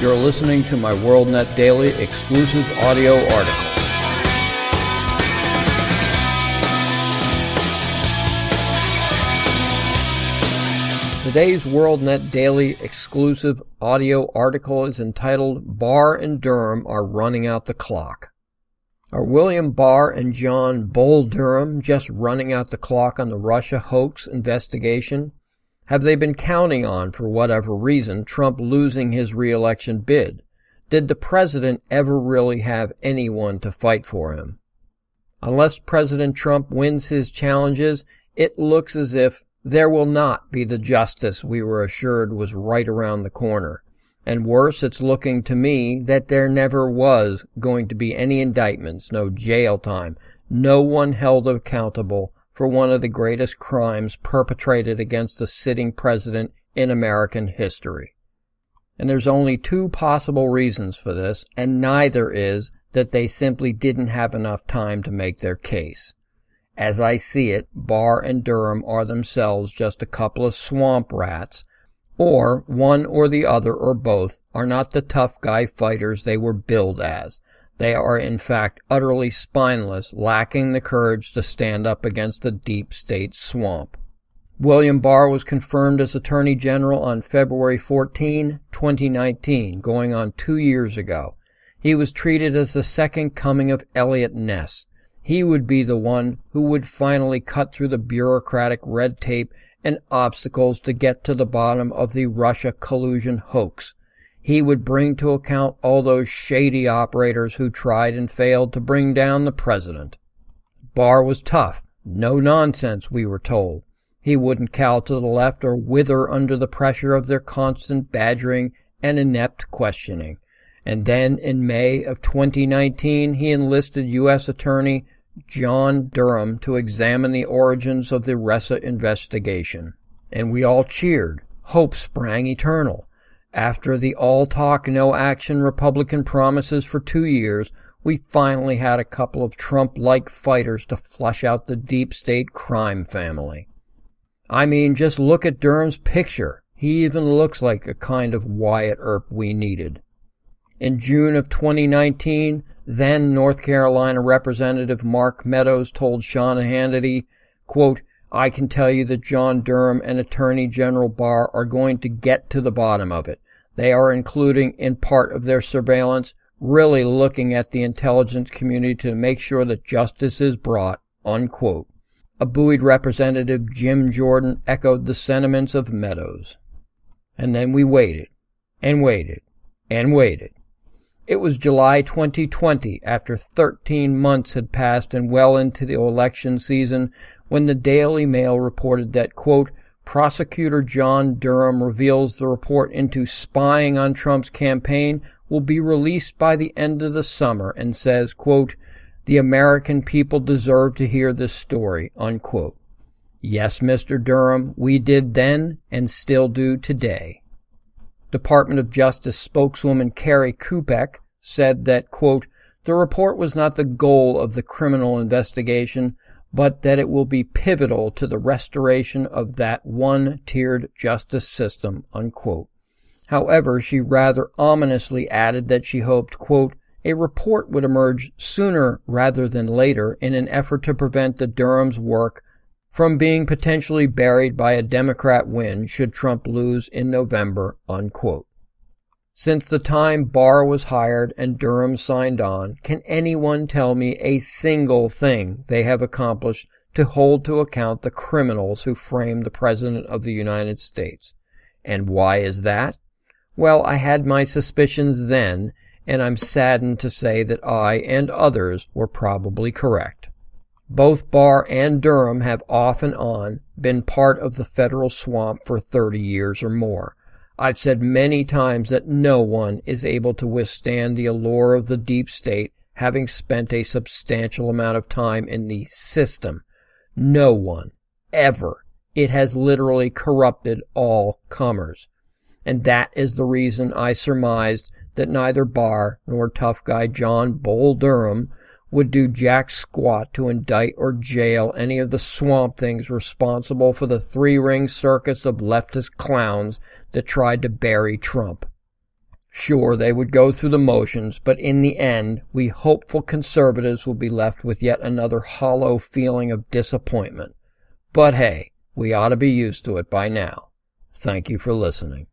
You're listening to my WorldNet Daily exclusive audio article. Today's WorldNet Daily exclusive audio article is entitled Barr and Durham Are Running Out the Clock. Are William Barr and John Durham just running out the clock on the Russia hoax investigation? Have they been counting on, for whatever reason, Trump losing his reelection bid? Did the president ever really have anyone to fight for him? Unless President Trump wins his challenges, it looks as if there will not be the justice we were assured was right around the corner. And worse, it's looking to me that there never was going to be any indictments, no jail time, no one held accountable for one of the greatest crimes perpetrated against the sitting president in American history. And there's only two possible reasons for this, and neither is that they simply didn't have enough time to make their case. As I see it, Barr and Durham are themselves just a couple of swamp rats, or one or the other or both are not the tough guy fighters they were billed as. They are in fact utterly spineless, lacking the courage to stand up against the deep state swamp. William Barr was confirmed as Attorney General on February 14, 2019, going on 2 years ago. He was treated as the second coming of Eliot Ness. He would be the one who would finally cut through the bureaucratic red tape and obstacles to get to the bottom of the Russia collusion hoax. He would bring to account all those shady operators who tried and failed to bring down the president. Barr was tough, no nonsense, we were told. He wouldn't cow to the left or wither under the pressure of their constant badgering and inept questioning. And then in May of 2019, he enlisted U.S. Attorney John Durham to examine the origins of the Russia investigation. And we all cheered. Hope sprang eternal. After the all-talk, no-action Republican promises for 2 years, we finally had a couple of Trump-like fighters to flush out the deep state crime family. I mean, just look at Durham's picture. He even looks like a kind of Wyatt Earp we needed. In June of 2019, then North Carolina Representative Mark Meadows told Sean Hannity, quote, "I can tell you that John Durham and Attorney General Barr are going to get to the bottom of it. They are including, in part of their surveillance, really looking at the intelligence community to make sure that justice is brought," unquote. A buoyed Representative Jim Jordan echoed the sentiments of Meadows. And then we waited, and waited, and waited. It was July 2020, after 13 months had passed and well into the election season, when the Daily Mail reported that, quote, "Prosecutor John Durham reveals the report into spying on Trump's campaign will be released by the end of the summer," and says, quote, "The American people deserve to hear this story," unquote. Yes, Mr. Durham, we did then and still do today. Department of Justice spokeswoman Carrie Kupek said that, quote, "The report was not the goal of the criminal investigation, but that it will be pivotal to the restoration of that one-tiered justice system," unquote. However, she rather ominously added that she hoped, quote, "a report would emerge sooner rather than later in an effort to prevent the Durham's work from being potentially buried by a Democrat win should Trump lose in November," unquote. Since the time Barr was hired and Durham signed on, can anyone tell me a single thing they have accomplished to hold to account the criminals who framed the President of the United States? And why is that? Well, I had my suspicions then, and I'm saddened to say that I and others were probably correct. Both Barr and Durham have off and on been part of the federal swamp for 30 years or more. I've said many times that no one is able to withstand the allure of the deep state, having spent a substantial amount of time in the system. No one, ever. It has literally corrupted all comers. And that is the reason I surmised that neither Barr nor tough guy John Durham would do jack squat to indict or jail any of the swamp things responsible for the three-ring circus of leftist clowns that tried to bury Trump. Sure, they would go through the motions, but in the end, we hopeful conservatives will be left with yet another hollow feeling of disappointment. But hey, we ought to be used to it by now. Thank you for listening.